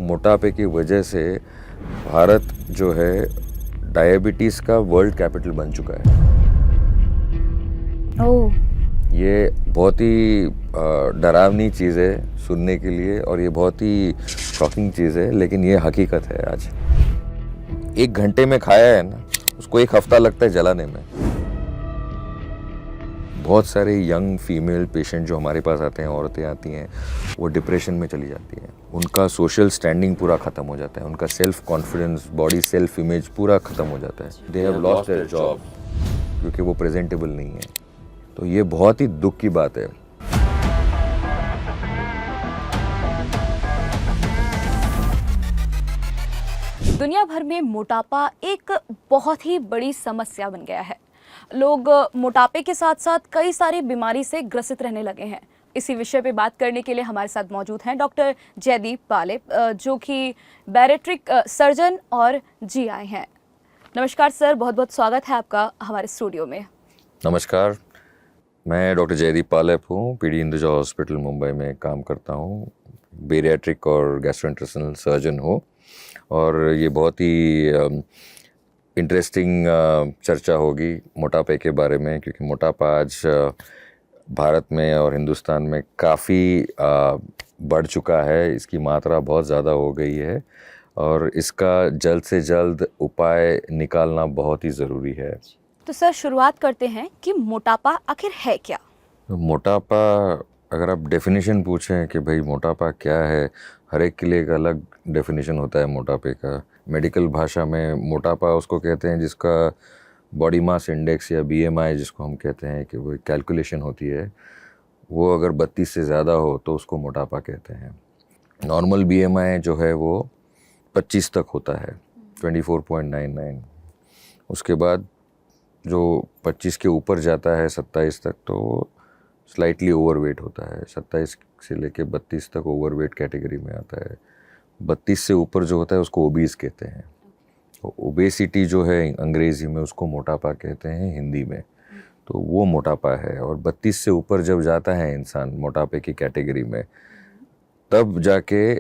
मोटापे की वजह से भारत जो है डायबिटीज़ का वर्ल्ड कैपिटल बन चुका है। ओह। ये बहुत ही डरावनी चीज़ है सुनने के लिए और ये बहुत ही शॉकिंग चीज़ है, लेकिन ये हकीकत है। आज 1 घंटे में खाया है ना, उसको 1 हफ्ता लगता है जलाने में। बहुत सारे यंग फीमेल पेशेंट जो हमारे पास आते हैं, औरतें आती हैं, वो डिप्रेशन में चली जाती हैं। उनका सोशल स्टैंडिंग पूरा ख़त्म हो जाता है, उनका self confidence, body self image पूरा ख़त्म हो जाता है। They have lost their job क्योंकि वो प्रेजेंटेबल नहीं है। तो ये बहुत ही दुख की बात है। दुनिया भर में मोटापा एक बहुत ही बड़ी समस्या बन गया है। लोग मोटापे के साथ साथ कई सारी बीमारी से ग्रसित रहने लगे हैं। इसी विषय पे बात करने के लिए हमारे साथ मौजूद हैं डॉक्टर जयदीप पाले, जो कि बैरिएट्रिक सर्जन और जीआई हैं। नमस्कार सर, बहुत बहुत स्वागत है आपका हमारे स्टूडियो में। नमस्कार, मैं डॉक्टर जयदीप पालेप हूँ, पीडी हिंदुजा हॉस्पिटल मुंबई में काम करता हूँ। बैरिएट्रिक और गैस्ट्रोइंटेस्टाइनल सर्जन हूँ और ये बहुत ही इंटरेस्टिंग चर्चा होगी मोटापे के बारे में, क्योंकि मोटापा आज भारत में और हिंदुस्तान में काफ़ी बढ़ चुका है। इसकी मात्रा बहुत ज़्यादा हो गई है और इसका जल्द से जल्द उपाय निकालना बहुत ही ज़रूरी है। तो सर, शुरुआत करते हैं कि मोटापा आखिर है क्या? मोटापा, अगर आप डेफिनेशन पूछें कि भाई मोटापा क्या है, हर एक के लिए एक अलग डेफिनेशन होता है मोटापे का। मेडिकल भाषा में मोटापा उसको कहते हैं जिसका बॉडी मास इंडेक्स या बीएमआई जिसको हम कहते हैं, कि वो कैलकुलेशन होती है, वो अगर 32 से ज़्यादा हो तो उसको मोटापा कहते हैं। नॉर्मल बीएमआई जो है वो 25 तक होता है, 24.99। उसके बाद जो 25 के ऊपर जाता है 27 तक, तो स्लाइटली ओवरवेट होता है। 27 से लेके 32 तक ओवरवेट कैटेगरी में आता है। 32 से ऊपर जो होता है उसको ओबीस कहते हैं। ओबेसिटी जो है अंग्रेज़ी में, उसको मोटापा कहते हैं हिंदी में। तो वो मोटापा है। और 32 से ऊपर जब जाता है इंसान मोटापे की कैटेगरी में, तब जाके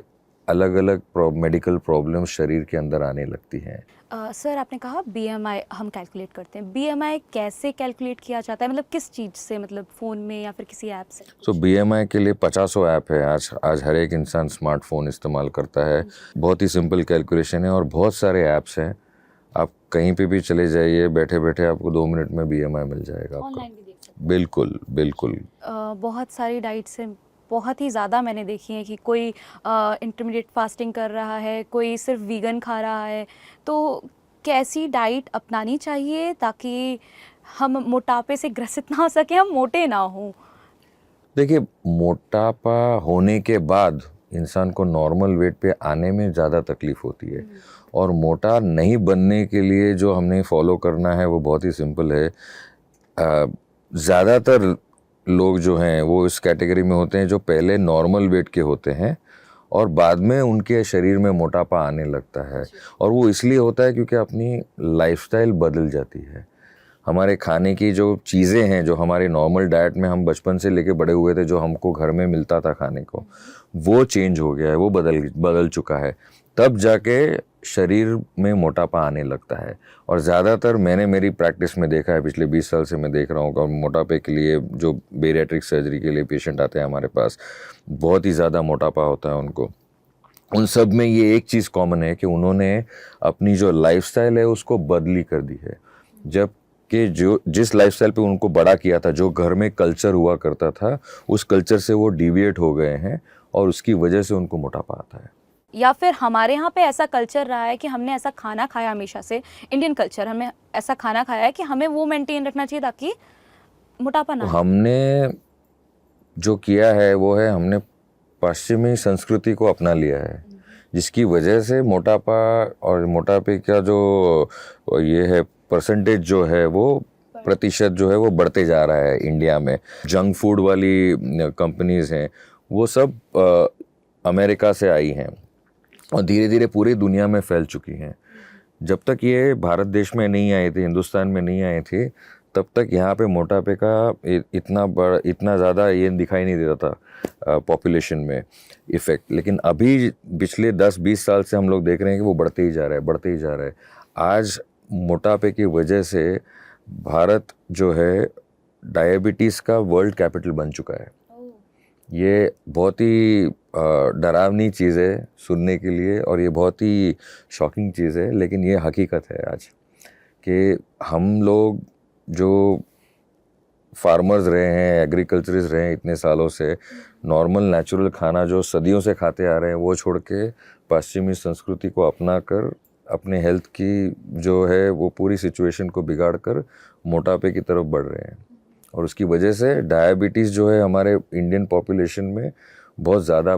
अलग अलग मेडिकल प्रॉब्लम शरीर के अंदर आने लगती हैं। सर, आपने कहा बीएमआई हम कैलकुलेट करते हैं। बीएमआई कैसे कैलकुलेट किया जाता है, मतलब किस चीज़ से, मतलब फ़ोन में या फिर किसी ऐप से? सो बीएमआई के लिए 50 ऐप है। आज हर एक इंसान स्मार्टफोन इस्तेमाल करता है। बहुत ही सिंपल कैलकुलेशन है और बहुत सारे ऐप्स हैं। आप कहीं पे भी चले जाइए, बैठे बैठे आपको 2 मिनट में बीएमआई मिल जाएगा आपको। ऑनलाइन भी देख सकते हैं। बिल्कुल बिल्कुल। बहुत सारी डाइट्स हैं, बहुत ही ज़्यादा मैंने देखी है कि कोई इंटरमीडिएट फास्टिंग कर रहा है, कोई सिर्फ वीगन खा रहा है। तो कैसी डाइट अपनानी चाहिए ताकि हम मोटापे से ग्रसित ना हो सके, हम मोटे ना हों? देखिए, मोटापा होने के बाद इंसान को नॉर्मल वेट पे आने में ज़्यादा तकलीफ होती है। और मोटा नहीं बनने के लिए जो हमने फॉलो करना है वो बहुत ही सिंपल है। ज़्यादातर लोग जो हैं वो इस कैटेगरी में होते हैं जो पहले नॉर्मल वेट के होते हैं और बाद में उनके शरीर में मोटापा आने लगता है। और वो इसलिए होता है क्योंकि अपनी लाइफस्टाइल बदल जाती है। हमारे खाने की जो चीज़ें हैं, जो हमारे नॉर्मल डाइट में हम बचपन से लेके बड़े हुए थे, जो हमको घर में मिलता था खाने को, वो चेंज हो गया है, वो बदल चुका है। तब जाके शरीर में मोटापा आने लगता है। और ज़्यादातर मैंने मेरी प्रैक्टिस में देखा है, पिछले 20 साल से मैं देख रहा हूँ कि मोटापे के लिए जो बैरिएट्रिक सर्जरी के लिए पेशेंट आते हैं हमारे पास, बहुत ही ज़्यादा मोटापा होता है उनको। उन सब में ये एक चीज़ कॉमन है कि उन्होंने अपनी जो लाइफस्टाइल है उसको बदली कर दी है। जब कि जो जिस लाइफस्टाइल पे उनको बड़ा किया था, जो घर में कल्चर हुआ करता था, उस कल्चर से वो डिविएट हो गए हैं और उसकी वजह से उनको मोटापा आता है। या फिर हमारे यहाँ पे ऐसा कल्चर रहा है कि हमने ऐसा खाना खाया हमेशा से, इंडियन कल्चर, हमें ऐसा खाना खाया है कि हमें वो मेंटेन रखना चाहिए ताकि मोटापा ना आए। हमने जो किया है वो है, हमने पश्चिमी संस्कृति को अपना लिया है, जिसकी वजह से मोटापा और मोटापे का जो ये है परसेंटेज जो है, वो प्रतिशत जो है वो बढ़ते जा रहा है इंडिया में। जंक फूड वाली कंपनीज हैं वो सब अमेरिका से आई हैं और धीरे धीरे पूरी दुनिया में फैल चुकी हैं। जब तक ये भारत देश में नहीं आए थे, हिंदुस्तान में नहीं आए थे, तब तक यहाँ पे मोटापे का इतना ज़्यादा ये दिखाई नहीं देता था पॉपुलेशन में इफ़ेक्ट। लेकिन अभी पिछले 10-20 साल से हम लोग देख रहे हैं कि वो बढ़ते ही जा रहा है, बढ़ते ही जा रहा है। आज मोटापे की वजह से भारत जो है डायबिटीज़ का वर्ल्ड कैपिटल बन चुका है। ये बहुत ही डरावनी चीज़ है सुनने के लिए, और ये बहुत ही शॉकिंग चीज़ है, लेकिन ये हकीकत है आज कि हम लोग जो फार्मर्स रहे हैं, एग्रीकल्चरिस्ट रहे हैं इतने सालों से, नॉर्मल नेचुरल खाना जो सदियों से खाते आ रहे हैं वो छोड़ के पश्चिमी संस्कृति को अपना कर अपने हेल्थ की जो है वो पूरी सिचुएशन को बिगाड़ कर मोटापे की तरफ बढ़ रहे हैं। और उसकी वजह से डायबिटीज़ जो है हमारे इंडियन पॉपुलेशन में बहुत ज़्यादा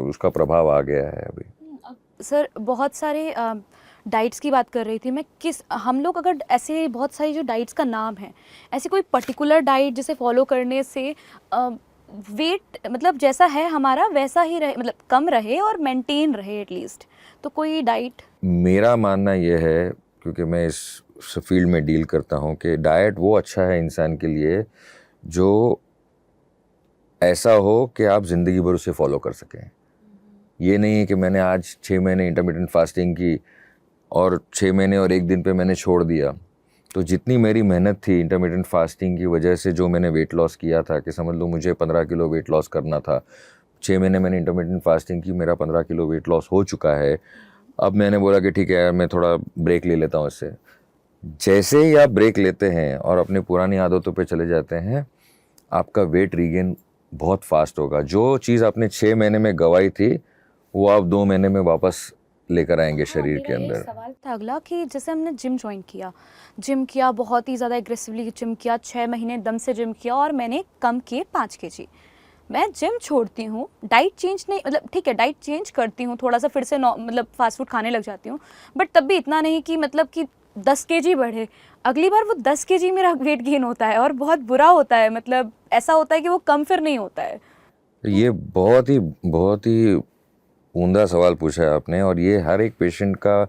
उसका प्रभाव आ गया है अभी। सर बहुत सारे डाइट्स की बात कर रही थी मैं, हम लोग अगर ऐसे बहुत सारी जो डाइट्स का नाम है, ऐसी कोई पर्टिकुलर डाइट जिसे फॉलो करने से वेट मतलब जैसा है हमारा वैसा ही रहे, मतलब कम रहे और मेंटेन रहे एटलीस्ट, तो कोई डाइट? मेरा मानना यह है, क्योंकि मैं इस फील्ड में डील करता हूँ, कि डाइट वो अच्छा है इंसान के लिए जो ऐसा हो कि आप ज़िंदगी भर उसे फॉलो कर सकें। ये नहीं है कि मैंने आज 6 महीने इंटरमिटेंट फास्टिंग की और 6 महीने और 1 दिन पे मैंने छोड़ दिया, तो जितनी मेरी मेहनत थी इंटरमिटेंट फास्टिंग की वजह से जो मैंने वेट लॉस किया था, कि समझ लो मुझे 15 किलो वेट लॉस करना था, 6 महीने मैंने इंटरमिटेंट फास्टिंग की, मेरा 15 किलो वेट लॉस हो चुका है। अब मैंने बोला कि ठीक है यार, मैं थोड़ा ब्रेक ले लेता हूँ इससे। जैसे ही आप ब्रेक लेते हैं और अपनी पुरानी आदतों पे चले जाते हैं, आपका वेट रीगेन बहुत फास्ट होगा। जो चीज़ आपने 6 महीने में गंवाई थी वो आप 2 महीने में वापस लेकर आएंगे शरीर के अंदर। सवाल था अगला कि जैसे हमने जिम किया बहुत ही ज़्यादा एग्रेसिवली जिम किया, 6 महीने दम से जिम किया और मैंने कम किए 5 kg। मैं जिम छोड़ती हूँ, डाइट चेंज नहीं, मतलब ठीक है डाइट चेंज करती हूँ थोड़ा सा, फिर से मतलब फास्ट फूड खाने लग जाती हूँ, बट तब भी इतना नहीं कि मतलब कि 10 kg बढ़े। अगली बार वो 10 kg मेरा वेट गेन होता है और बहुत बुरा होता है, मतलब ऐसा होता है कि वो कम फिर नहीं होता है। ये बहुत ही उम्दा सवाल पूछा है आपने, और ये हर एक पेशेंट का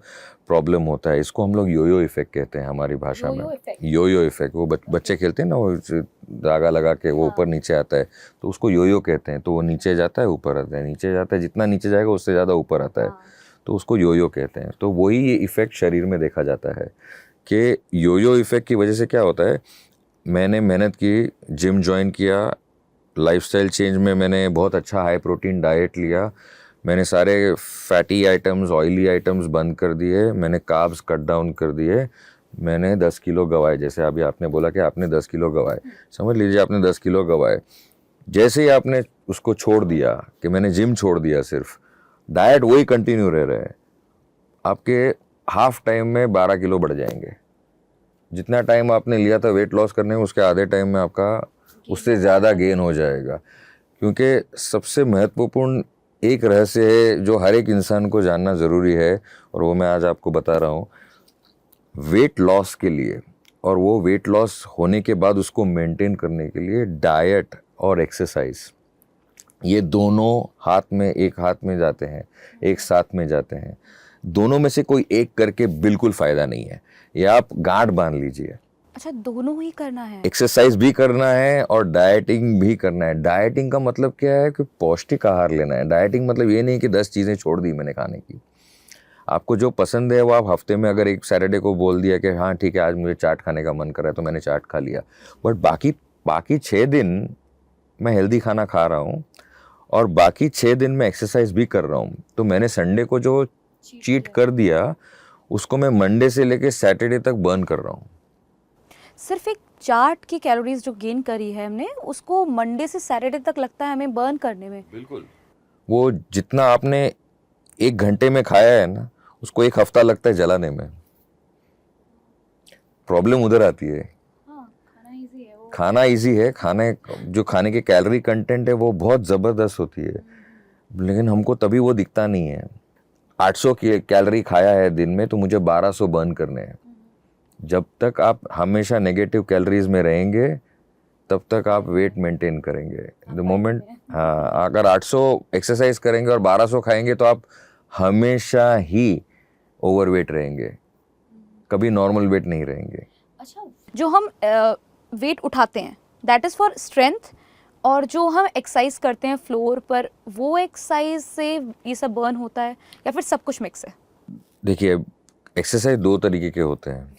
प्रॉब्लम होता है। इसको हम लोग योयो इफेक्ट कहते हैं हमारी भाषा में। योयो इफेक्ट, वो बच्चे खेलते हैं ना, वो धागा लगा के वो ऊपर नीचे आता है, तो उसको योयो कहते हैं। तो वो नीचे जाता है ऊपर आता है, नीचे जाता है, जितना नीचे जाएगा उससे ज़्यादा ऊपर आता है, तो उसको योयो कहते हैं। तो वही ये इफ़ेक्ट शरीर में देखा जाता है कि योयो इफ़ेक्ट की वजह से क्या होता है। मैंने मेहनत की, जिम ज्वाइन किया, लाइफस्टाइल चेंज में मैंने बहुत अच्छा हाई प्रोटीन डाइट लिया, मैंने सारे फैटी आइटम्स, ऑयली आइटम्स बंद कर दिए, मैंने कार्ब्स कट डाउन कर दिए, मैंने 10 किलो गंवाए। जैसे अभी आपने बोला कि आपने 10 किलो गंवाए, समझ लीजिए आपने 10 किलो गंवाए। जैसे ही आपने उसको छोड़ दिया कि मैंने जिम छोड़ दिया, सिर्फ डाइट वही कंटिन्यू रह रहा है, आपके हाफ टाइम में 12 किलो बढ़ जाएंगे। जितना टाइम आपने लिया था वेट लॉस करने में, उसके आधे टाइम में आपका उससे ज़्यादा गेन हो जाएगा। क्योंकि सबसे महत्वपूर्ण एक रहस्य है जो हर एक इंसान को जानना ज़रूरी है, और वो मैं आज आपको बता रहा हूँ। वेट लॉस के लिए और वो वेट लॉस होने के बाद उसको मेंटेन करने के लिए डाइट और एक्सरसाइज, ये दोनों एक हाथ में जाते हैं, एक साथ में जाते हैं। दोनों में से कोई एक करके बिल्कुल फ़ायदा नहीं है, ये आप गांठ बांध लीजिए। अच्छा, दोनों ही करना है? एक्सरसाइज भी करना है और डाइटिंग भी करना है। डाइटिंग का मतलब क्या है कि पौष्टिक आहार लेना है। डाइटिंग मतलब ये नहीं कि 10 चीज़ें छोड़ दी मैंने खाने की। आपको जो पसंद है वो आप हफ्ते में, अगर एक सैटरडे को बोल दिया कि हाँ ठीक है आज मुझे चाट खाने का मन कर रहा है, तो मैंने चाट खा लिया, बट बाकी 6 दिन मैं हेल्दी खाना खा रहा हूँ और बाकी 6 दिन मैं एक्सरसाइज भी कर रहा हूँ। तो मैंने संडे को जो चीट कर दिया उसको मैं मंडे से लेके सैटरडे तक बर्न कर रहा हूँ। सिर्फ एक चाट की कैलोरीज जो गेन करी है हमने, उसको मंडे से सैटरडे तक लगता है हमें बर्न करने में। बिल्कुल, वो जितना आपने 1 घंटे में खाया है ना, उसको 1 हफ्ता लगता है जलाने में। प्रॉब्लम उधर आती है। खाना इजी है, खाने के कैलोरी कंटेंट है वो बहुत ज़बरदस्त होती है, लेकिन हमको तभी वो दिखता नहीं है। 800 कैलोरी खाया है दिन में, तो मुझे 1200 बर्न करने हैं। जब तक आप हमेशा नेगेटिव कैलोरीज में रहेंगे तब तक आप वेट मेंटेन करेंगे। द मोमेंट, हाँ, अगर 800 एक्सरसाइज करेंगे और 1200 खाएंगे तो आप हमेशा ही ओवरवेट रहेंगे, कभी नॉर्मल वेट नहीं रहेंगे। अच्छा, जो हम वेट उठाते हैं दैट इज़ फॉर स्ट्रेंथ, और जो हम एक्सरसाइज करते हैं फ्लोर पर वो एक्सरसाइज से ये सब बर्न होता है, या फिर सब कुछ मिक्स है? देखिए, एक्सरसाइज दो तरीके के होते हैं,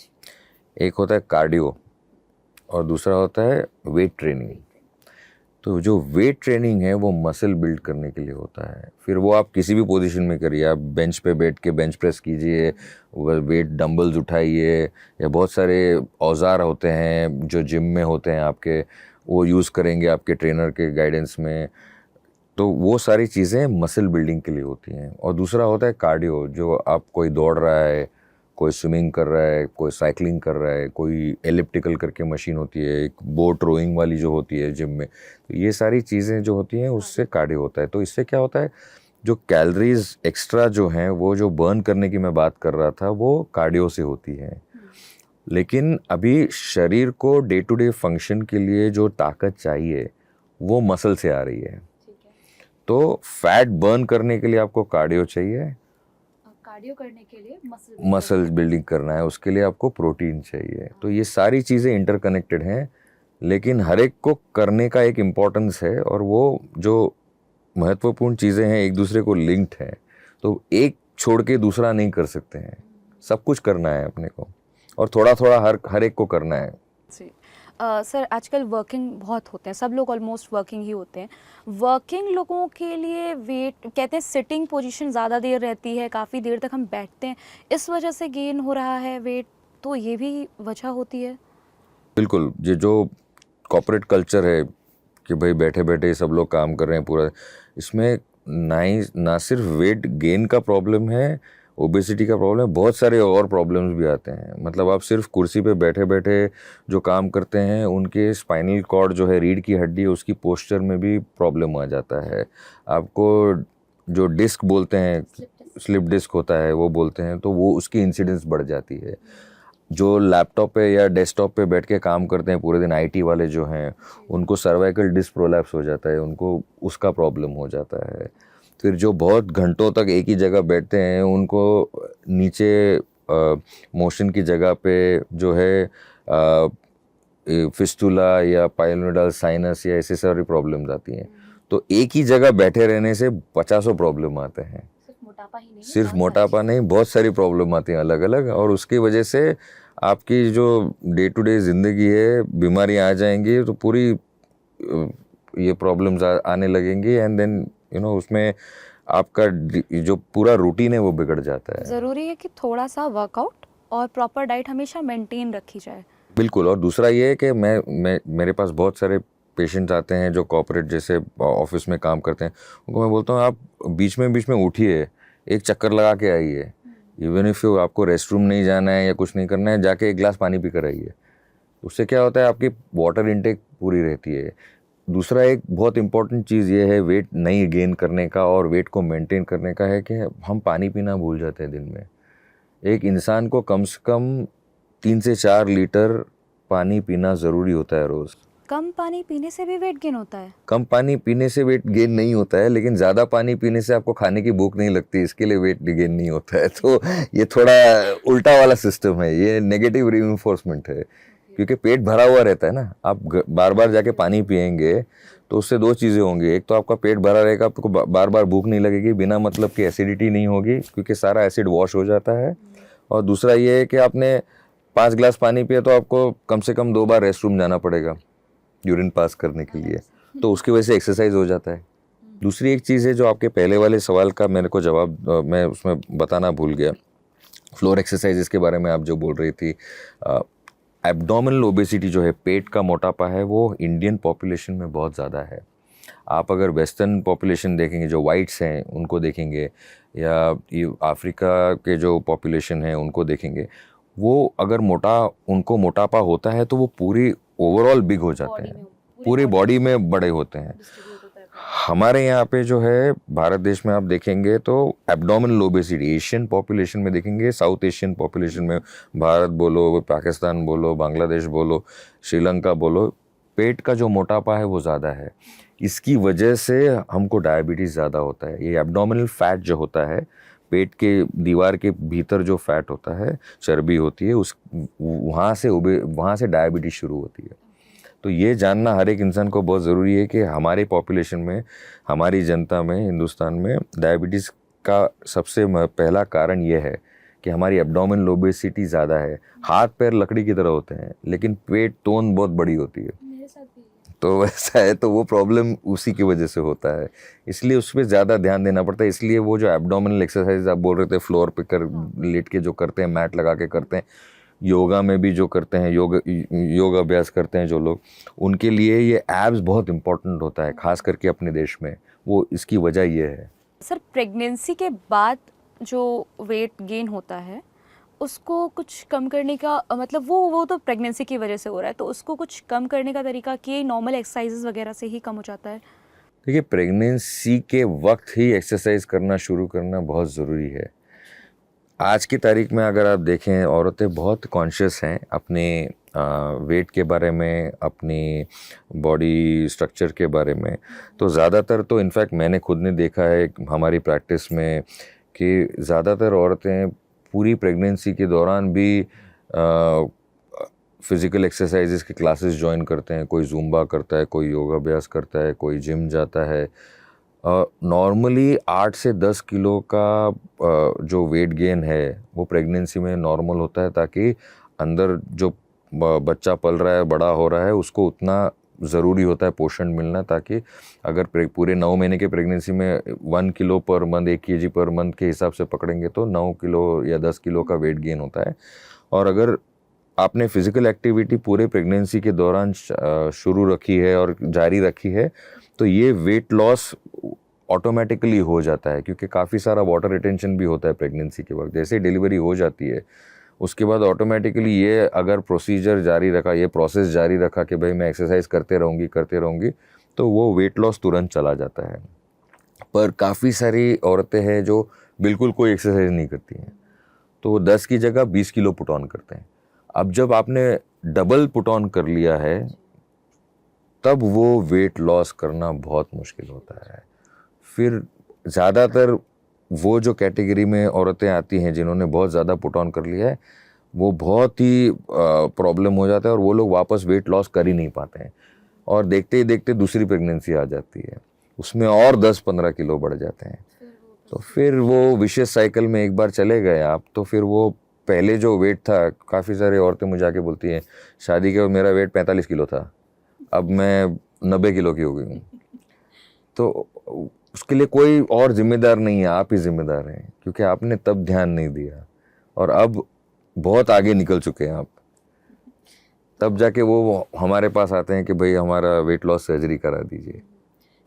एक होता है कार्डियो और दूसरा होता है वेट ट्रेनिंग। तो जो वेट ट्रेनिंग है वो मसल बिल्ड करने के लिए होता है, फिर वो आप किसी भी पोजीशन में करिए, आप बेंच पे बैठ के बेंच प्रेस कीजिए, वेट डंबल्स उठाइए, या बहुत सारे औजार होते हैं जो जिम में होते हैं आपके, वो यूज़ करेंगे आपके ट्रेनर के गाइडेंस में, तो वो सारी चीज़ें मसल बिल्डिंग के लिए होती हैं। और दूसरा होता है कार्डियो, जो आप कोई दौड़ रहा है, कोई स्विमिंग कर रहा है, कोई साइकिलिंग कर रहा है, कोई एलिप्टिकल करके मशीन होती है, एक बोट रोइंग वाली जो होती है जिम में, तो ये सारी चीज़ें जो होती हैं उससे कार्डियो होता है। तो इससे क्या होता है, जो कैलोरीज एक्स्ट्रा जो हैं वो जो बर्न करने की मैं बात कर रहा था वो कार्डियो से होती है, लेकिन अभी शरीर को डे टू डे फंक्शन के लिए जो ताकत चाहिए वो मसल से आ रही है। तो फैट बर्न करने के लिए आपको कार्डियो चाहिए, कार्डियो करने के लिए मसल बिल्डिंग करना है, उसके लिए आपको प्रोटीन चाहिए। तो ये सारी चीज़ें इंटरकनेक्टेड हैं, लेकिन हर एक को करने का एक इम्पोर्टेंस है, और वो जो महत्वपूर्ण चीज़ें हैं एक दूसरे को लिंक्ड हैं, तो एक छोड़ के दूसरा नहीं कर सकते हैं, सब कुछ करना है अपने को, और थोड़ा थोड़ा हर एक को करना है। जी सर, आजकल वर्किंग बहुत होते हैं, सब लोग ऑलमोस्ट वर्किंग ही होते हैं। वर्किंग लोगों के लिए वेट, कहते हैं सिटिंग पोजीशन ज़्यादा देर रहती है, काफ़ी देर तक हम बैठते हैं, इस वजह से गेन हो रहा है वेट, तो ये भी वजह होती है? बिल्कुल, ये जो कॉर्पोरेट कल्चर है कि भाई बैठे बैठे सब लोग काम कर रहे हैं पूरा, इसमें ना सिर्फ वेट गेन का प्रॉब्लम है, ओबेसिटी का प्रॉब्लम है, बहुत सारे और प्रॉब्लम्स भी आते हैं। मतलब आप सिर्फ कुर्सी पे बैठे बैठे जो काम करते हैं उनके स्पाइनल कॉर्ड जो है, रीढ़ की हड्डी है, उसकी पोस्चर में भी प्रॉब्लम आ जाता है। आपको जो डिस्क बोलते हैं, स्लिप डिस्क होता है वो बोलते हैं, तो वो उसकी इंसिडेंस बढ़ जाती है। जो लैपटॉप पे या डेस्कटॉप पे बैठ के काम करते हैं पूरे दिन, आईटी वाले जो हैं, उनको सर्वाइकल डिस्क प्रोलैप्स हो जाता है, उनको उसका प्रॉब्लम हो जाता है। फिर जो बहुत घंटों तक एक ही जगह बैठते हैं उनको नीचे मोशन की जगह पे जो है फिस्टुला या पाइलोनोडल साइनस या ऐसे सारी प्रॉब्लम्स आती हैं। तो एक ही जगह बैठे रहने से 50 प्रॉब्लम आते हैं, सिर्फ मोटापा नहीं, बहुत सारी प्रॉब्लम आती हैं अलग अलग, और उसकी वजह से आपकी जो डे टू डे ज़िंदगी है, बीमारियां आ जाएंगी, तो पूरी ये प्रॉब्लम्स आने लगेंगी, एंड देन उसमें आपका जो पूरा रूटीन है वो बिगड़ जाता है। ज़रूरी है कि थोड़ा सा वर्कआउट और प्रॉपर डाइट हमेशा मेंटेन रखी जाए। बिल्कुल। और दूसरा ये है कि मेरे पास बहुत सारे पेशेंट्स आते हैं जो कॉर्पोरेट जैसे ऑफिस में काम करते हैं, उनको मैं बोलता हूँ आप बीच में उठिए, एक चक्कर लगा के आइए, इवन इफ आपको रेस्ट रूम नहीं जाना है या कुछ नहीं करना है, जाके एक गिलास पानी पी कर आइए। उससे क्या होता है, आपकी वाटर इनटेक पूरी रहती है। दूसरा एक बहुत इम्पॉर्टेंट चीज़ ये है वेट नहीं गेन करने का और वेट को मेंटेन करने का, है कि हम पानी पीना भूल जाते हैं दिन में। एक इंसान को कम से कम 3 से 4 लीटर पानी पीना ज़रूरी होता है रोज़। कम पानी पीने से भी वेट गेन होता है? कम पानी पीने से वेट गेन नहीं होता है, लेकिन ज़्यादा पानी पीने से आपको खाने की भूख नहीं लगती, इसके लिए वेट गेन नहीं होता है। तो ये थोड़ा उल्टा वाला सिस्टम है, ये नेगेटिव रीइंफोर्समेंट है, क्योंकि पेट भरा हुआ रहता है ना। आप बार बार जाके पानी पियेंगे तो उससे दो चीज़ें होंगी, एक तो आपका पेट भरा रहेगा, आपको बार बार भूख नहीं लगेगी, बिना मतलब की एसिडिटी नहीं होगी क्योंकि सारा एसिड वॉश हो जाता है, और दूसरा ये है कि आपने 5 गिलास पानी पिया तो आपको कम से कम 2 बार रेस्ट रूम जाना पड़ेगा यूरिन पास करने के लिए, तो उसकी वजह से एक्सरसाइज हो जाता है। दूसरी एक चीज़ है जो आपके पहले वाले सवाल का मेरे को जवाब मैं उसमें बताना भूल गया, फ्लोर एक्सरसाइजेस के बारे में आप जो बोल रही थी। एब्डोमिनल ओबेसिटी जो है, पेट का मोटापा है, वो इंडियन पॉपुलेशन में बहुत ज़्यादा है। आप अगर वेस्टर्न पॉपुलेशन देखेंगे, जो वाइट्स हैं उनको देखेंगे, या अफ्रीका के जो पॉपुलेशन है उनको देखेंगे, वो अगर उनको मोटापा होता है तो वो पूरी ओवरऑल बिग हो जाते हैं, पूरी बॉडी में बड़े होते हैं। हमारे यहाँ पे जो है भारत देश में आप देखेंगे तो एब्डोमिनल ओबेसिटी एशियन पॉपुलेशन में देखेंगे, साउथ एशियन पॉपुलेशन में, भारत बोलो, पाकिस्तान बोलो, बांग्लादेश बोलो, श्रीलंका बोलो, पेट का जो मोटापा है वो ज़्यादा है। इसकी वजह से हमको डायबिटीज़ ज़्यादा होता है। ये एब्डोमिनल फैट जो होता है पेट के दीवार के भीतर जो फैट होता है, चर्बी होती है, उस वहाँ से डायबिटीज़ शुरू होती है। तो ये जानना हर एक इंसान को बहुत ज़रूरी है कि हमारे पॉपुलेशन में, हमारी जनता में, हिंदुस्तान में डायबिटीज़ का सबसे पहला कारण ये है कि हमारी एब्डोमेनल ओबेसिटी ज़्यादा है। हाथ पैर लकड़ी की तरह होते हैं लेकिन पेट तोंद बहुत बड़ी होती है। मेरे साथ भी है। तो वैसा है, तो वो प्रॉब्लम उसी की वजह से होता है, इसलिए उस पर ज़्यादा ध्यान देना पड़ता है। इसलिए वो जो एब्डोमिनल एक्सरसाइज आप बोल रहे थे, फ्लोर पे लेट के जो करते हैं, मैट लगा के करते हैं, योगा में भी जो करते हैं, योग अभ्यास करते हैं जो लोग, उनके लिए ये एब्स बहुत इम्पोर्टेंट होता है, खास करके अपने देश में। वो इसकी वजह ये है। सर, प्रेगनेंसी के बाद जो वेट गेन होता है उसको कुछ कम करने का मतलब वो तो प्रेगनेंसी की वजह से हो रहा है, तो उसको कुछ कम करने का तरीका कि नॉर्मल एक्सरसाइजेस वगैरह से ही कम हो जाता है? देखिए, प्रेगनेंसी के वक्त ही एक्सरसाइज करना शुरू करना बहुत ज़रूरी है। आज की तारीख में अगर आप देखें, औरतें बहुत कॉन्शियस हैं अपने वेट के बारे में, अपनी बॉडी स्ट्रक्चर के बारे में। तो ज़्यादातर तो इनफैक्ट मैंने खुद ने देखा है हमारी प्रैक्टिस में कि ज़्यादातर औरतें पूरी प्रेगनेंसी के दौरान भी फ़िज़िकल एक्सरसाइजेस की क्लासेस ज्वाइन करते हैं। कोई ज़ुम्बा करता है, कोई योगाभ्यास करता है, कोई जिम जाता है। नॉर्मली 8 से 10 किलो का जो वेट गेन है वो प्रेगनेंसी में नॉर्मल होता है, ताकि अंदर जो बच्चा पल रहा है, बड़ा हो रहा है, उसको उतना ज़रूरी होता है पोषण मिलना, ताकि अगर पूरे 9 महीने के प्रेगनेंसी में 1 kilo per month, 1 KG per month के हिसाब से पकड़ेंगे तो 9 किलो या 10 किलो का वेट गेन होता है। और अगर आपने फ़िज़िकल एक्टिविटी पूरे प्रेगनेंसी के दौरान शुरू रखी है और जारी रखी है, तो ये वेट लॉस ऑटोमेटिकली हो जाता है, क्योंकि काफ़ी सारा वाटर रिटेंशन भी होता है प्रेगनेंसी के वक्त। जैसे डिलीवरी हो जाती है उसके बाद ऑटोमेटिकली ये अगर प्रोसीजर जारी रखा, ये प्रोसेस जारी रखा कि भाई मैं एक्सरसाइज करते रहूँगी, तो वो वेट लॉस तुरंत चला जाता है। पर काफ़ी सारी औरतें हैं जो बिल्कुल कोई एक्सरसाइज नहीं करती हैं, तो वो 10 की जगह 20 किलो पुट ऑन करते हैं। अब जब आपने डबल पुट ऑन कर लिया है, तब वो वेट लॉस करना बहुत मुश्किल होता है। फिर ज़्यादातर वो जो कैटेगरी में औरतें आती हैं जिन्होंने बहुत ज़्यादा पुट ऑन कर लिया है, वो बहुत ही प्रॉब्लम हो जाता है और वो लोग वापस वेट लॉस कर ही नहीं पाते हैं, और देखते ही देखते दूसरी प्रेगनेंसी आ जाती है, उसमें और 10-15 किलो बढ़ जाते हैं। तो फिर वो विशेष साइकिल में एक बार चले गए आप, तो फिर वो पहले जो वेट था, काफ़ी सारी औरतें मुझे आके बोलती हैं शादी के मेरा वेट 45 किलो था, अब मैं 90 किलो की हो गई हूँ। तो उसके लिए कोई और जिम्मेदार नहीं है, आप ही जिम्मेदार हैं, क्योंकि आपने तब ध्यान नहीं दिया और अब बहुत आगे निकल चुके हैं आप। तब जाके वो हमारे पास आते हैं कि भाई हमारा वेट लॉस सर्जरी करा दीजिए।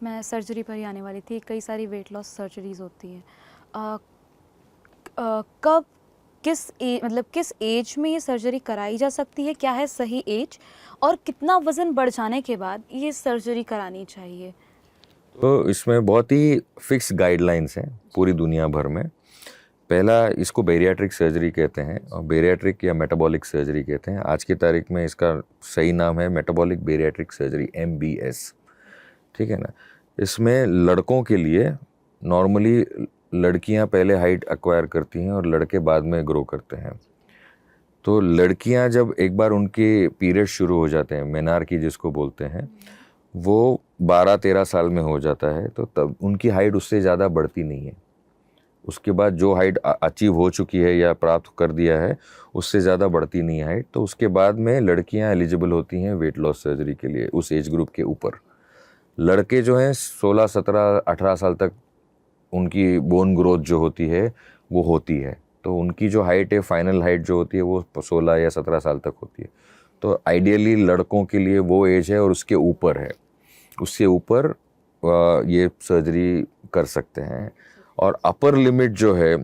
मैं सर्जरी पर ही आने वाली थी। कई सारी वेट लॉस सर्जरीज होती हैं। कब, किस एज में ये सर्जरी कराई जा सकती है? क्या है सही एज, और कितना वज़न बढ़ जाने के बाद ये सर्जरी करानी चाहिए? तो इसमें बहुत ही फिक्स गाइडलाइंस हैं पूरी दुनिया भर में। पहला, इसको बेरियाट्रिक सर्जरी कहते हैं, और बेरियाट्रिक या मेटाबॉलिक सर्जरी कहते हैं। आज की तारीख में इसका सही नाम है मेटाबॉलिक बेरियाट्रिक सर्जरी, MBS, ठीक है ना। इसमें लड़कों के लिए नॉर्मली लड़कियां पहले हाइट एक्वायर करती हैं और लड़के बाद में ग्रो करते हैं। तो लड़कियां जब एक बार उनके पीरियड शुरू हो जाते हैं, मेनार्की जिसको बोलते हैं, वो 12-13 साल में हो जाता है, तो तब उनकी हाइट उससे ज़्यादा बढ़ती नहीं है। उसके बाद जो हाइट अचीव हो चुकी है या प्राप्त कर दिया है, उससे ज़्यादा बढ़ती नहीं है हाइट। तो उसके बाद में लड़कियां एलिजिबल होती हैं वेट लॉस सर्जरी के लिए, उस एज ग्रुप के ऊपर। लड़के जो हैं 16, 17, 18 साल तक उनकी बोन ग्रोथ जो होती है वो होती है, तो उनकी जो हाइट है, फाइनल हाइट जो होती है, वो 16 या 17 साल तक होती है। तो आइडियली लड़कों के लिए वो एज है और उसके ऊपर है, उससे ऊपर ये सर्जरी कर सकते हैं। और अपर लिमिट जो है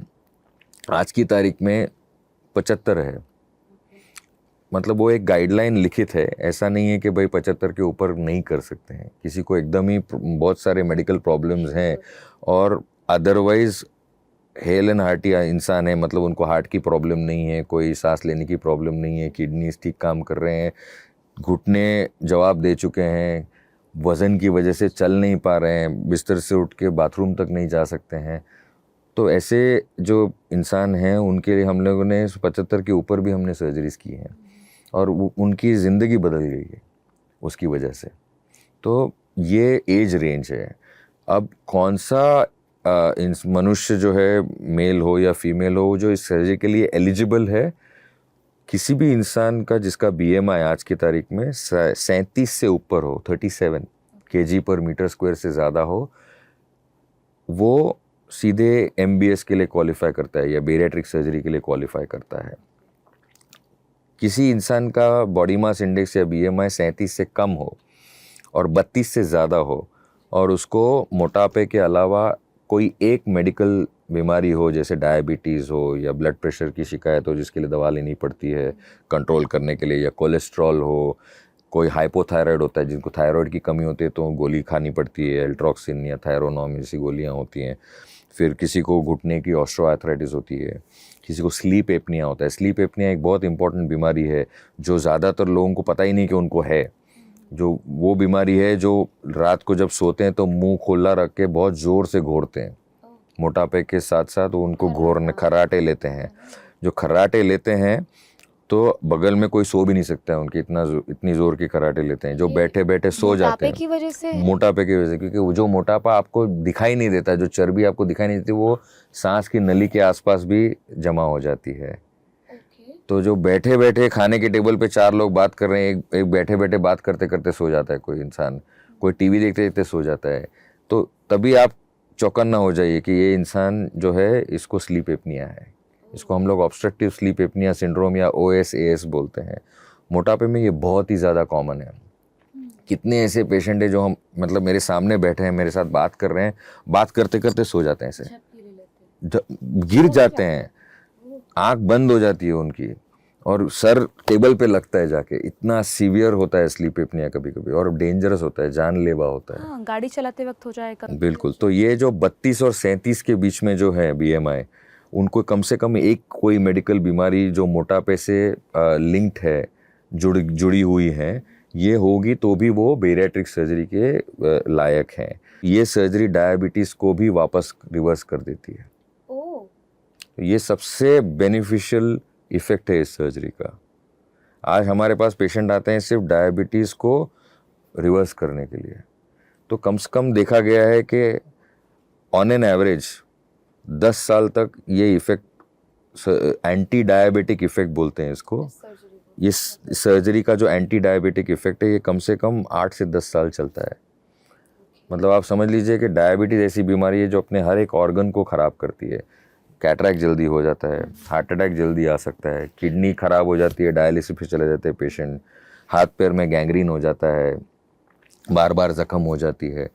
आज की तारीख में 75 है, मतलब वो एक गाइडलाइन लिखित है, ऐसा नहीं है कि भाई 75 के ऊपर नहीं कर सकते हैं। किसी को एकदम ही बहुत सारे मेडिकल प्रॉब्लम्स हैं और अदरवाइज़ हेल एंड हार्टी इंसान है, मतलब उनको हार्ट की प्रॉब्लम नहीं है, कोई सांस लेने की प्रॉब्लम नहीं है, किडनीज ठीक काम कर रहे हैं, घुटने जवाब दे चुके हैं, वज़न की वजह से चल नहीं पा रहे हैं, बिस्तर से उठ के बाथरूम तक नहीं जा सकते हैं, तो ऐसे जो इंसान हैं उनके लिए हम लोगों ने 75 के ऊपर भी हमने सर्जरीज की हैं और उनकी ज़िंदगी बदल गई है उसकी वजह से। तो ये एज रेंज है। अब कौन सा मनुष्य जो है, मेल हो या फीमेल हो, जो इस सर्जरी के लिए एलिजिबल है, किसी भी इंसान का जिसका BMI आज की तारीख में 37 से ऊपर हो, 37 kg/m² से ज़्यादा हो, वो सीधे MBS के लिए क्वालिफाई करता है या बेरिएट्रिक सर्जरी के लिए क्वालिफाई करता है। किसी इंसान का बॉडी मास इंडेक्स या BMI 37 से कम हो और 32 से ज़्यादा हो और उसको मोटापे के अलावा कोई एक मेडिकल बीमारी हो, जैसे डायबिटीज़ हो या ब्लड प्रेशर की शिकायत हो जिसके लिए दवा लेनी पड़ती है कंट्रोल करने के लिए, या कोलेस्ट्रॉल हो, कोई हाइपोथायराइड होता है जिनको थायराइड की कमी होती है तो गोली खानी पड़ती है, एल्ट्रॉक्सिन या थायरोनॉम जैसी गोलियाँ होती हैं। फिर किसी को घुटने की ऑस्ट्रोआर्थराइटिस होती है, किसी को स्लीप एपनिया होता है। स्लीप एपनिया एक बहुत इंपॉर्टेंट बीमारी है जो ज़्यादातर लोगों को पता ही नहीं कि उनको है। जो वो बीमारी है जो रात को जब सोते हैं तो मुंह खोला रख के बहुत ज़ोर से घोरते हैं। मोटापे के साथ साथ वो उनको घोरने खर्राटे लेते हैं। जो खर्राटे लेते हैं तो बगल में कोई सो भी नहीं सकता है उनकी, इतनी ज़ोर की खर्राटे लेते हैं। जो बैठे बैठे सो जाते हैं मोटापे की वजह से। मोटापे की वजह से, क्योंकि वो जो मोटापा आपको दिखाई नहीं देता, जो चर्बी आपको दिखाई नहीं देती, वो सांस की नली के आसपास भी जमा हो जाती है। तो जो बैठे बैठे खाने के टेबल पे 4 लोग बात कर रहे हैं, एक बैठे बैठे बात करते करते सो जाता है कोई इंसान, कोई टीवी देखते देखते सो जाता है, तो तभी आप चौकन्ना हो जाइए कि ये इंसान जो है इसको स्लीप एपनिया है। इसको हम लोग ऑब्स्ट्रक्टिव स्लीप एपनिया सिंड्रोम या OSAS बोलते हैं। मोटापे में ये बहुत ही ज़्यादा कॉमन है। कितने ऐसे पेशेंट हैं जो हम मतलब मेरे सामने बैठे हैं, मेरे साथ बात कर रहे हैं, बात करते करते सो जाते हैं, ऐसे गिर जाते हैं, आंख बंद हो जाती है उनकी और सर टेबल पे लगता है जाके। इतना सीवियर होता है स्लीप एपनिया कभी कभी, और डेंजरस होता है, जानलेवा होता है। हाँ, गाड़ी चलाते वक्त हो जाएगा। बिल्कुल। तो ये जो 32 और 37 के बीच में जो है BMI, उनको कम से कम एक कोई मेडिकल बीमारी जो मोटापे से लिंक्ड है, जुड़ी हुई है, ये होगी तो भी वो बेरिएट्रिक सर्जरी के लायक हैं। ये सर्जरी डायबिटीज़ को भी वापस रिवर्स कर देती है। ये सबसे बेनिफिशियल इफ़ेक्ट है इस सर्जरी का। आज हमारे पास पेशेंट आते हैं सिर्फ डायबिटीज़ को रिवर्स करने के लिए। तो कम से कम देखा गया है कि ऑन एन एवरेज 10 साल तक ये इफ़ेक्ट, एंटी डायबिटिक इफ़ेक्ट बोलते हैं इसको, ये सर्जरी का जो एंटी डायबिटिक इफ़ेक्ट है ये कम से कम 8 से 10 साल चलता है। मतलब आप समझ लीजिए कि डायबिटीज़ ऐसी बीमारी है जो अपने हर एक ऑर्गन को ख़राब करती है। कैटरैक्ट जल्दी हो जाता है, हार्ट अटैक जल्दी आ सकता है, किडनी ख़राब हो जाती है, डायलिसिस पे चले जाते हैं पेशेंट, हाथ पैर में गैंग्रीन हो जाता है, बार बार ज़ख्म हो जाती है।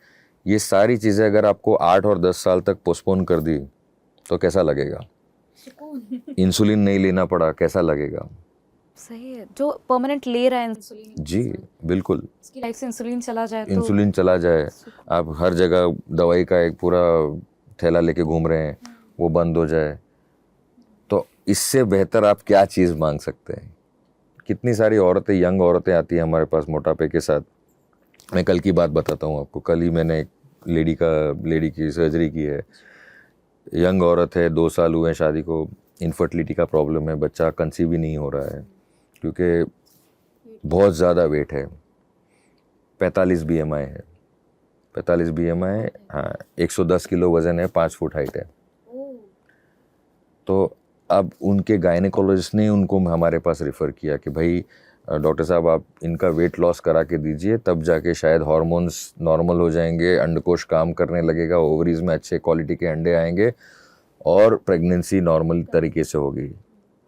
ये सारी चीज़ें अगर आपको 8 और 10 साल तक पोस्टपोन कर दी तो कैसा लगेगा? इंसुलिन नहीं लेना पड़ा, कैसा लगेगा? सही है। जो परमानेंट ले रहा है इंसुलिन, जी बिल्कुल, उसकी लाइफ से इंसुलिन चला जाए तो इंसुलिन चला जाए, आप हर जगह दवाई का एक पूरा थैला लेके घूम रहे हैं, वो बंद हो जाए, तो इससे बेहतर आप क्या चीज़ मांग सकते हैं? कितनी सारी औरतें, यंग औरतें आती हैं हमारे पास मोटापे के साथ। मैं कल की बात बताता हूँ आपको। कल ही मैंने एक लेडी की सर्जरी की है। यंग औरत है, 2 साल हुए हैं शादी को, इनफर्टिलिटी का प्रॉब्लम है, बच्चा कंसीव ही नहीं हो रहा है क्योंकि बहुत ज़्यादा वेट है। 45 BMI है, 45 BMI है, हाँ, 110 किलो वज़न है, 5 फुट हाइट है। तो अब उनके गायनेकोलॉजिस्ट ने उनको हमारे पास रेफ़र किया कि भाई डॉक्टर साहब आप इनका वेट लॉस करा के दीजिए, तब जाके शायद हार्मोन्स नॉर्मल हो जाएंगे, अंडकोश काम करने लगेगा, ओवरीज में अच्छे क्वालिटी के अंडे आएंगे और प्रेगनेंसी नॉर्मल तरीके से होगी।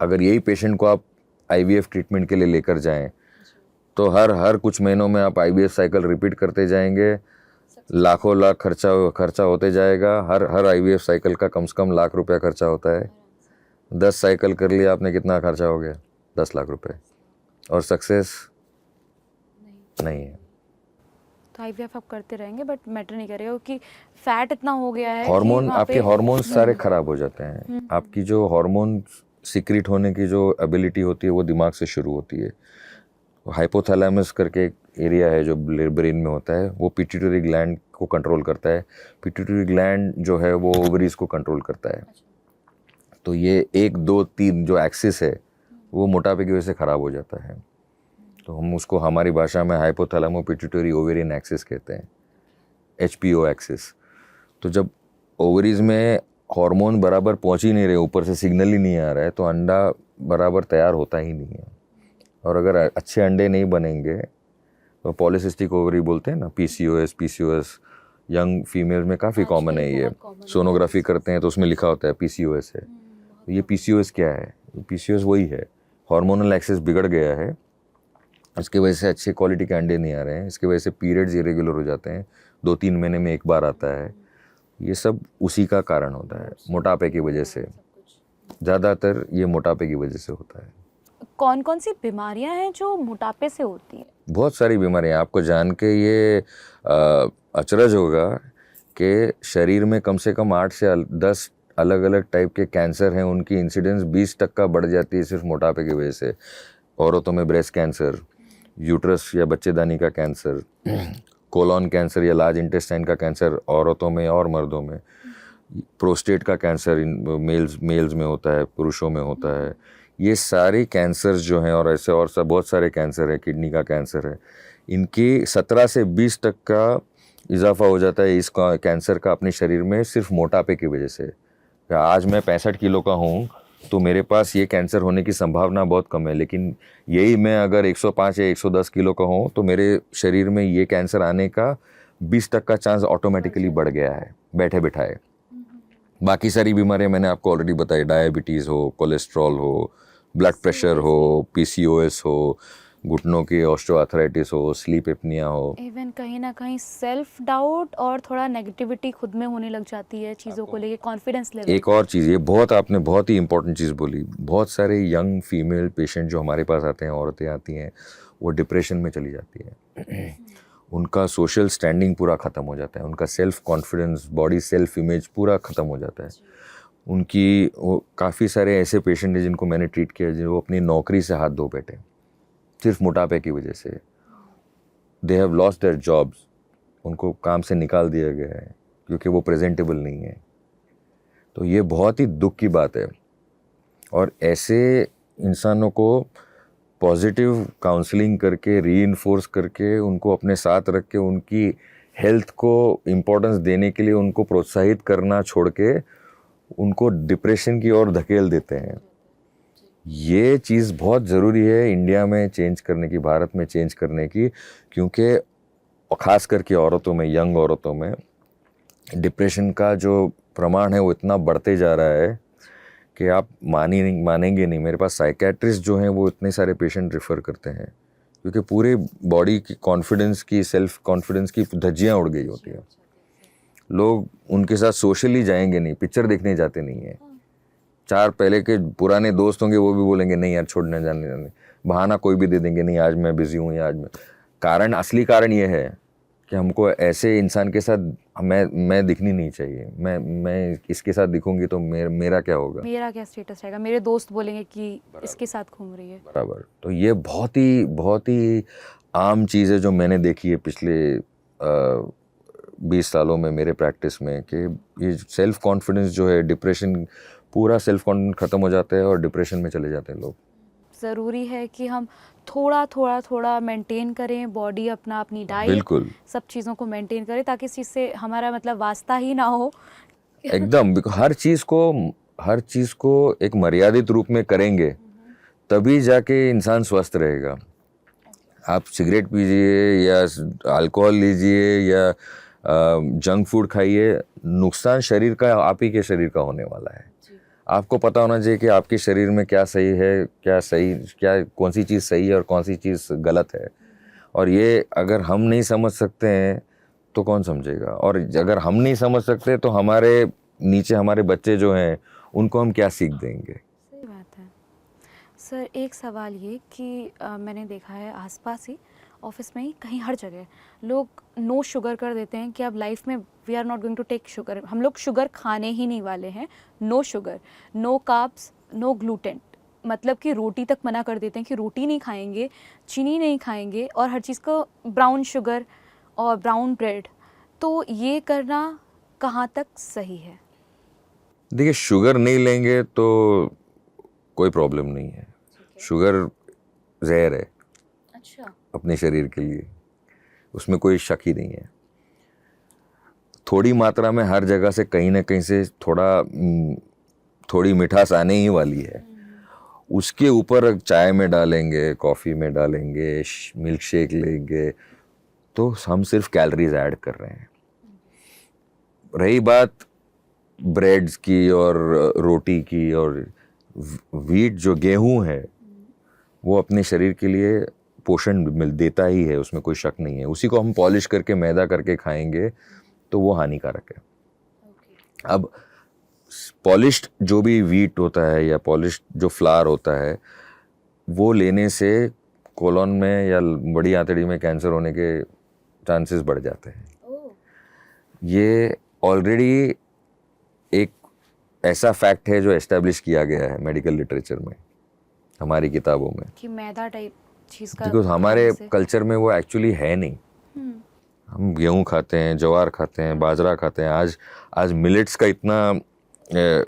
अगर यही पेशेंट को आप IVF ट्रीटमेंट के लिए लेकर जाएं तो हर कुछ महीनों में आप IVF साइकिल रिपीट करते जाएंगे, लाखों लाख खर्चा होते जाएगा। हर IVF साइकिल का कम से कम लाख रुपया खर्चा होता है। 10 साइकिल कर लिया आपने, कितना खर्चा हो गया? 10 लाख रुपए, और सक्सेस नहीं है। तो IVF आप करते रहेंगे बट मैटर नहीं करेगा क्योंकि फैट इतना हो गया है, हार्मोन, आपके हार्मोन्स सारे खराब हो जाते हैं। आपकी जो हार्मोन सिक्रीट होने की जो एबिलिटी होती है वो दिमाग से शुरू होती है। हाइपोथैलेमस करके एक एरिया है जो ब्रेन में होता है, वो पिट्यूटरी ग्लैंड को कंट्रोल करता है। पिट्यूटरी ग्लैंड जो है वो ओवरीज को कंट्रोल करता है। तो ये 1 2 3 जो एक्सिस है वो मोटापे की वजह से ख़राब हो जाता है। तो हम उसको हमारी भाषा में हाइपोथैलेमो पिट्यूटरी ओवेरियन एक्सिस कहते हैं, HPO एक्सिस। तो जब ओवरीज में हार्मोन बराबर पहुंच ही नहीं रहे, ऊपर से सिग्नल ही नहीं आ रहा है, तो अंडा बराबर तैयार होता ही नहीं है। और अगर अच्छे अंडे नहीं बनेंगे तो पॉलीसिस्टिक ओवरी बोलते हैं ना, PCOS यंग फीमेल में काफ़ी कॉमन है। ये सोनोग्राफी करते हैं तो उसमें लिखा होता है PCOS है। तो ये PCOS क्या है? PCOS वही है, हार्मोनल एक्सिस बिगड़ गया है, इसकी वजह से अच्छे क्वालिटी के अंडे नहीं आ रहे हैं, इसकी वजह से पीरियड्स इरेगुलर हो जाते हैं, 2-3 महीने में एक बार आता है। ये सब उसी का कारण होता है, मोटापे की वजह से। ज़्यादातर ये मोटापे की वजह से होता है। कौन कौन सी बीमारियां हैं जो मोटापे से होती हैं? बहुत सारी बीमारियां, आपको जान के ये अचरज होगा कि शरीर में कम से कम 8 से 10 अलग अलग टाइप के कैंसर हैं, उनकी इंसिडेंस 20% बढ़ जाती है सिर्फ मोटापे की वजह से। औरतों में ब्रेस्ट कैंसर, यूट्रस या बच्चेदानी का कैंसर, कोलॉन कैंसर या लार्ज इंटेस्टाइन का कैंसर औरतों में और मर्दों में, प्रोस्टेट का कैंसर मेल्स में होता है, पुरुषों में होता है। ये सारे कैंसर जो हैं, और ऐसे और सब बहुत सारे कैंसर है, किडनी का कैंसर है, इनकी 17 से 20% का इजाफा हो जाता है इसका कैंसर का अपने शरीर में सिर्फ मोटापे की वजह से। आज मैं 65 किलो का हूँ तो मेरे पास ये कैंसर होने की संभावना बहुत कम है, लेकिन यही मैं अगर 105 या 110 किलो का हूँ तो मेरे शरीर में ये कैंसर आने का 20% चांस ऑटोमेटिकली बढ़ गया है बैठे बिठाए। बाकी सारी बीमारियां मैंने आपको ऑलरेडी बताई, डायबिटीज़ हो, कोलेस्ट्रॉल हो, ब्लड प्रेशर हो, PCOS हो, घुटनों की ऑस्टियोआर्थराइटिस हो, स्लीप एपनिया हो। इवन कहीं ना कहीं सेल्फ डाउट और थोड़ा नेगेटिविटी खुद में होने लग जाती है चीज़ों को लेके, कॉन्फिडेंस लेवल। एक और चीज़, ये आपने बहुत ही इंपॉर्टेंट चीज़ बोली। बहुत सारे यंग फीमेल पेशेंट जो हमारे पास आते हैं, औरतें आती हैं, वो डिप्रेशन में चली जाती है। उनका सोशल स्टैंडिंग पूरा ख़त्म हो जाता है, उनका self confidence, body self image पूरा ख़त्म हो जाता है। उनकी काफ़ी सारे ऐसे पेशेंट हैं जिनको मैंने ट्रीट किया, जो अपनी नौकरी से हाथ धो बैठे सिर्फ मोटापे की वजह से। They have lost their jobs, उनको काम से निकाल दिया गया है क्योंकि वो प्रेजेंटेबल नहीं है। तो ये बहुत ही दुख की बात है, और ऐसे इंसानों को पॉजिटिव काउंसलिंग करके, रीइंफोर्स करके, उनको अपने साथ रख के, उनकी हेल्थ को इम्पोर्टेंस देने के लिए उनको प्रोत्साहित करना छोड़ के उनको डिप्रेशन की ओर धकेल देते हैं। ये चीज़ बहुत ज़रूरी है इंडिया में चेंज करने की, भारत में चेंज करने की, क्योंकि ख़ास करके औरतों में, यंग औरतों में डिप्रेशन का जो प्रमाण है वो इतना बढ़ते जा रहा है कि आप मानेंगे नहीं। मेरे पास साइकेट्रिस्ट जो हैं वो इतने सारे पेशेंट रेफ़र करते हैं क्योंकि पूरे बॉडी की कॉन्फिडेंस की, सेल्फ कॉन्फिडेंस की धज्जियाँ उड़ गई होती हैं। लोग उनके साथ सोशली जाएंगे नहीं, पिक्चर देखने जाते नहीं हैं। 4 पहले के पुराने दोस्त होंगे, वो भी बोलेंगे नहीं यार छोड़ने जाने, बहाना कोई भी दे देंगे, नहीं आज मैं बिज़ी हूँ या आज मैं। असली कारण ये है कि हमको ऐसे इंसान के साथ मैं दिखनी नहीं चाहिए। मैं इसके साथ दिखूंगी तो मेरा क्या होगा, मेरा क्या स्टेटस रहेगा, मेरे दोस्त बोलेंगे कि इसके साथ घूम रही है। बराबर। तो ये बहुत ही आम चीज़ है जो मैंने देखी है पिछले 20 सालों में मेरे प्रैक्टिस में, कि ये सेल्फ कॉन्फिडेंस जो है, डिप्रेशन, पूरा सेल्फ कॉन्फिडेंस ख़त्म हो जाता है और डिप्रेशन में चले जाते हैं लोग। ज़रूरी है कि हम थोड़ा मेंटेन करें, बॉडी अपनी डाइट, बिल्कुल सब चीज़ों को मेंटेन करें ताकि इस चीज़ से हमारा मतलब वास्ता ही ना हो। एकदम, हर चीज़ को एक मर्यादित रूप में करेंगे तभी जाके इंसान स्वस्थ रहेगा। आप सिगरेट पीजिए या अल्कोहल लीजिए या जंक फूड खाइए, नुकसान शरीर का, आप ही के शरीर का होने वाला है। आपको पता होना चाहिए कि आपके शरीर में क्या सही है, कौन सी चीज़ सही है और कौन सी चीज़ गलत है। और ये अगर हम नहीं समझ सकते हैं तो कौन समझेगा, और अगर हम नहीं समझ सकते तो हमारे नीचे हमारे बच्चे जो हैं उनको हम क्या सीख देंगे। सही बात है। सर एक सवाल ये कि मैंने देखा है आसपास ही, ऑफिस में ही, कहीं हर जगह लोग नो शुगर कर देते हैं कि अब लाइफ में we are not going to take sugar, हम लोग शुगर खाने ही नहीं वाले हैं, no sugar, no carbs, no gluten. मतलब कि रोटी तक मना कर देते हैं कि रोटी नहीं खाएंगे, चीनी नहीं खाएंगे और हर चीज़ को ब्राउन शुगर और ब्राउन ब्रेड, तो ये करना कहाँ तक सही है? देखिए, शुगर नहीं लेंगे तो कोई प्रॉब्लम नहीं है। शुगर जहर है अच्छा। अपने शरीर के लिए, उसमें कोई शक ही नहीं है। थोड़ी मात्रा में हर जगह से कहीं ना कहीं से थोड़ी मिठास आने ही वाली है। उसके ऊपर चाय में डालेंगे, कॉफ़ी में डालेंगे, मिल्क शेक लेंगे, तो हम सिर्फ कैलोरीज ऐड कर रहे हैं। रही बात ब्रेड्स की और रोटी की, और वीट जो गेहूं है वो अपने शरीर के लिए पोषण मिल देता ही है, उसमें कोई शक नहीं है। उसी को हम पॉलिश करके मैदा करके खाएंगे तो वो हानिकारक है। अब पॉलिश्ड जो भी वीट होता है या पॉलिश्ड जो फ्लावर होता है, वो लेने से कोलोन में या बड़ी आंतड़ी में कैंसर होने के चांसेस बढ़ जाते हैं। ये ऑलरेडी एक ऐसा फैक्ट है जो एस्टेब्लिश किया गया है मेडिकल लिटरेचर में, हमारी किताबों में, कि मैदा टाइप चीज़ का बिकॉज हमारे खाने से। कल्चर में वो एक्चुअली है नहीं। हम गेहूं खाते हैं, ज्वार खाते हैं, बाजरा खाते हैं। आज मिलेट्स का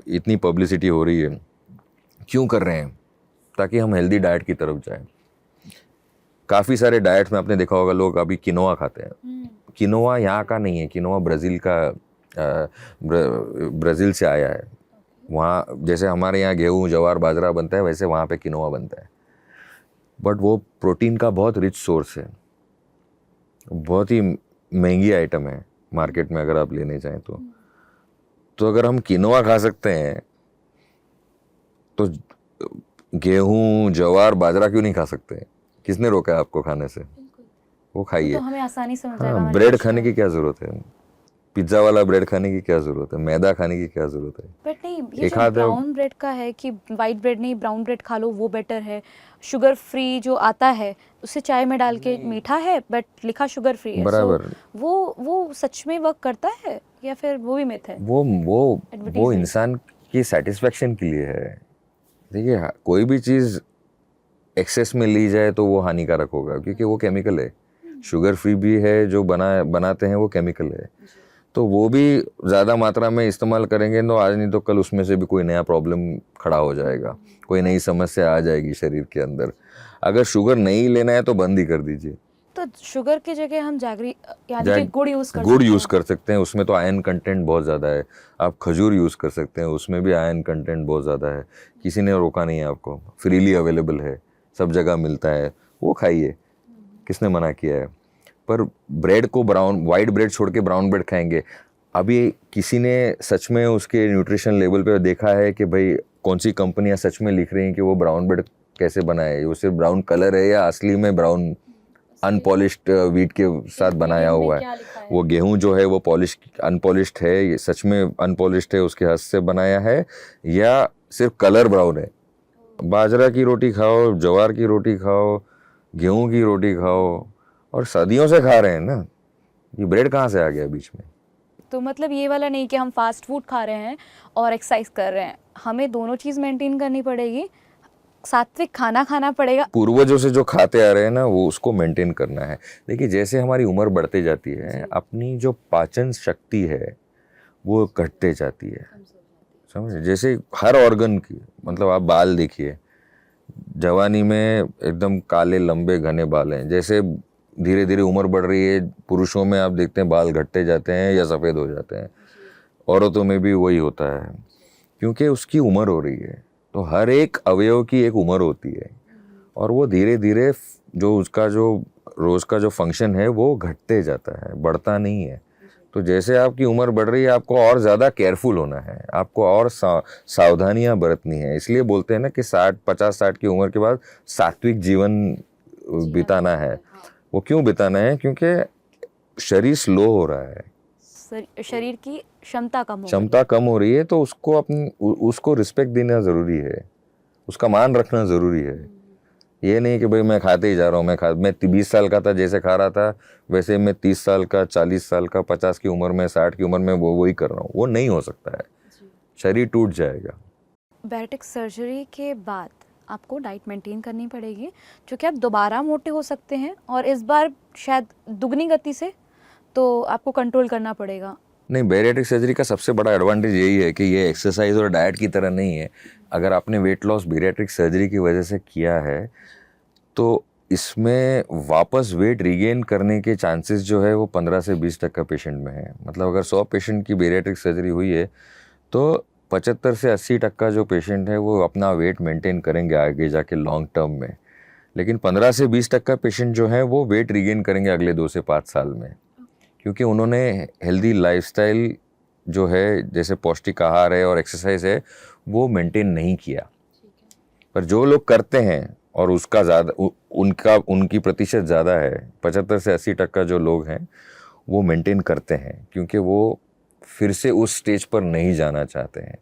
इतनी पब्लिसिटी हो रही है, क्यों कर रहे हैं? ताकि हम हेल्दी डाइट की तरफ जाएं। काफ़ी सारे डाइट्स में आपने देखा होगा लोग अभी किनोआ खाते हैं। किनोआ यहाँ का नहीं है, किनोआ ब्राज़ील से आया है। वहाँ जैसे हमारे यहाँ गेहूँ, ज्वार, बाजरा बनता है, वैसे वहाँ पे किनोआ बनता है। बट वो प्रोटीन का बहुत रिच सोर्स है, बहुत ही महंगी आइटम है मार्केट में अगर आप लेने चाहें तो अगर हम किनोआ खा सकते हैं तो गेहूं, ज्वार, बाजरा क्यों नहीं खा सकते? किसने रोका है आपको खाने से? वो खाइए। तो हमें आसानी से मिल जाएगा। हाँ, हमारे ब्रेड पास खाने की क्या ज़रूरत है? पिज्ज़ा वाला ब्रेड खाने की क्या ज़रूरत है? मैदा खाने की क्या ज़रूरत है? बट नहीं, ये एक जो आध ब्राउन ब्रेड का है कि वाइट ब्रेड नहीं ब्राउन ब्रेड खा लो वो बेटर है। शुगर फ्री जो आता है उसे चाय में डाल के मीठा है बट लिखा शुगर फ्री है। बराबर। वो सच में वर्क करता है या फिर वो भी मिथ है? वो Advertisement। इंसान की सेटिस्फेक्शन के लिए है। देखिए, कोई भी चीज़ एक्सेस में ली जाए तो वो हानिकारक होगा, क्योंकि वो केमिकल है। शुगर फ्री भी है, जो बनाते हैं वो केमिकल है। तो वो भी ज़्यादा मात्रा में इस्तेमाल करेंगे तो आज नहीं तो कल उसमें से भी कोई नया प्रॉब्लम खड़ा हो जाएगा, कोई नई समस्या आ जाएगी शरीर के अंदर। अगर शुगर नहीं लेना है तो बंद ही कर दीजिए। तो शुगर की जगह हम जैगरी यानी कि गुड़ यूज़ कर गुड़ सकते यूज़ हैं। कर सकते हैं, उसमें तो आयरन कंटेंट बहुत ज़्यादा है। आप खजूर यूज़ कर सकते हैं, उसमें भी आयरन कंटेंट बहुत ज़्यादा है। किसी ने रोका नहीं है आपको, फ्रीली अवेलेबल है, सब जगह मिलता है, वो खाइए, किसने मना किया है? पर ब्रेड को वाइट ब्रेड छोड़ के ब्राउन ब्रेड खाएंगे। अभी किसी ने सच में उसके न्यूट्रिशन लेवल पे देखा है कि भाई कौन सी कंपनियां सच में लिख रही हैं कि वो ब्राउन ब्रेड कैसे बनाए? वो सिर्फ ब्राउन कलर है या असली में ब्राउन अनपॉलिश्ड व्हीट के साथ बनाया हुआ है? वो गेहूं जो है वो अनपॉलिश्ड है, ये सच में अनपॉलिश्ड है, उसके हाथ से बनाया है, या सिर्फ कलर ब्राउन है? बाजरा की रोटी खाओ, ज्वार की रोटी खाओ, गेहूं की रोटी खाओ, और सदियों से खा रहे हैं ना, ये ब्रेड कहाँ से आ गया बीच में? तो मतलब ये वाला नहीं कि हम फास्ट फूड खा रहे हैं और एक्सरसाइज कर रहे हैं, हमें दोनों चीज़ मेंटेन करनी पड़ेगी, सात्विक खाना खाना पड़ेगा। पूर्वजों से जो खाते आ रहे हैं ना, वो उसको मेंटेन करना है। देखिए, जैसे हमारी उम्र बढ़ती जाती है, अपनी जो पाचन शक्ति है वो घटते जाती है, समझे? जैसे हर ऑर्गन की, मतलब आप बाल देखिए, जवानी में एकदम काले लंबे घने बाल हैं, जैसे धीरे धीरे उम्र बढ़ रही है, पुरुषों में आप देखते हैं बाल घटते जाते हैं या सफ़ेद हो जाते हैं। औरतों में भी वही होता है, क्योंकि उसकी उम्र हो रही है। तो हर एक अवयव की एक उम्र होती है, और वो धीरे धीरे जो उसका जो रोज़ का जो फंक्शन है वो घटते जाता है, बढ़ता नहीं है। तो जैसे आपकी उम्र बढ़ रही है, आपको और ज़्यादा केयरफुल होना है, आपको और सावधानियां बरतनी है। इसलिए बोलते हैं ना कि 50-60 की उम्र के बाद सात्विक जीवन बिताना है। वो क्यों बिताना है? क्योंकि शरीर स्लो हो रहा है, शरीर की क्षमता कम हो रही है, तो उसको रिस्पेक्ट देना ज़रूरी है, उसका मान रखना ज़रूरी है। ये नहीं कि भाई मैं खाते ही जा रहा हूँ, मैं 20 साल का था जैसे खा रहा था वैसे मैं 30 साल का, 40 साल का, 50 की उम्र में, 60 की उम्र में वही कर रहा हूँ। वो नहीं हो सकता है, शरीर टूट जाएगा। बैरिएट्रिक सर्जरी के बाद आपको डाइट मेंटेन करनी पड़ेगी, क्योंकि आप दोबारा मोटे हो सकते हैं और इस बार शायद दुगनी गति से, तो आपको कंट्रोल करना पड़ेगा। नहीं, बैरिएट्रिक सर्जरी का सबसे बड़ा एडवांटेज यही है कि ये एक्सरसाइज और डाइट की तरह नहीं है। अगर आपने वेट लॉस बैरिएट्रिक सर्जरी की वजह से किया है तो इसमें वापस वेट रिगेन करने के चांसेस जो है वो 15 से 20% पेशेंट में है। मतलब अगर 100 पेशेंट की बैरिएट्रिक सर्जरी हुई है तो 75 से 80% जो पेशेंट है वो अपना वेट मेंटेन करेंगे आगे जाके लॉन्ग टर्म में, लेकिन 15 से 20% पेशेंट जो है वो वेट रिगेन करेंगे अगले 2 से 5 साल में, क्योंकि उन्होंने हेल्दी लाइफस्टाइल जो है, जैसे पौष्टिक आहार है और एक्सरसाइज है, वो मेंटेन नहीं किया। पर जो लोग करते हैं और उसका ज़्यादा उनकी प्रतिशत ज़्यादा है, 75 से 80% जो लोग हैं वो मेंटेन करते हैं, क्योंकि वो फिर से उस स्टेज पर नहीं जाना चाहते हैं।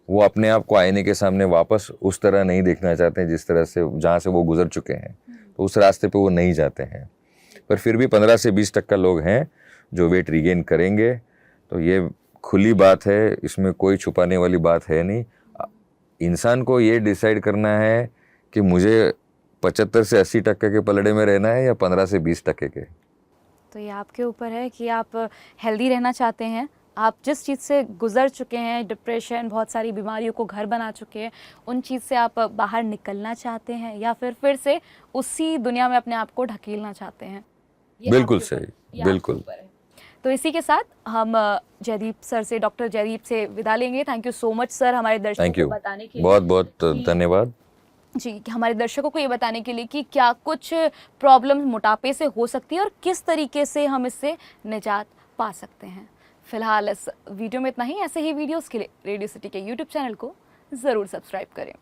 वो अपने आप को आईने के सामने वापस उस तरह नहीं देखना चाहते हैं जिस तरह से जहाँ से वो गुजर चुके हैं, तो उस रास्ते पे वो नहीं जाते हैं। पर फिर भी 15 से 20% लोग हैं जो वेट रिगेन करेंगे। तो ये खुली बात है, इसमें कोई छुपाने वाली बात है नहीं। इंसान को ये डिसाइड करना है कि मुझे 75 से 80% के पलड़े में रहना है या 15 से 20% के। तो ये आपके ऊपर है कि आप हेल्दी रहना चाहते हैं, आप जिस चीज़ से गुजर चुके हैं, डिप्रेशन, बहुत सारी बीमारियों को घर बना चुके हैं, उन चीज़ से आप बाहर निकलना चाहते हैं, या फिर से उसी दुनिया में अपने आप को ढकेलना चाहते हैं। बिल्कुल सही, बिल्कुल। तो इसी के साथ हम जयदीप सर से, डॉक्टर जयदीप से विदा लेंगे। Thank you so much sir हमारे दर्शकों को बताने के लिए। बहुत बहुत धन्यवाद जी, हमारे दर्शकों को ये बताने के लिए कि क्या कुछ प्रॉब्लम मोटापे से हो सकती है और किस तरीके से हम इससे निजात पा सकते हैं। फिलहाल इस वीडियो में इतना ही। ऐसे ही वीडियोस के लिए रेडियो सिटी के यूट्यूब चैनल को ज़रूर सब्सक्राइब करें।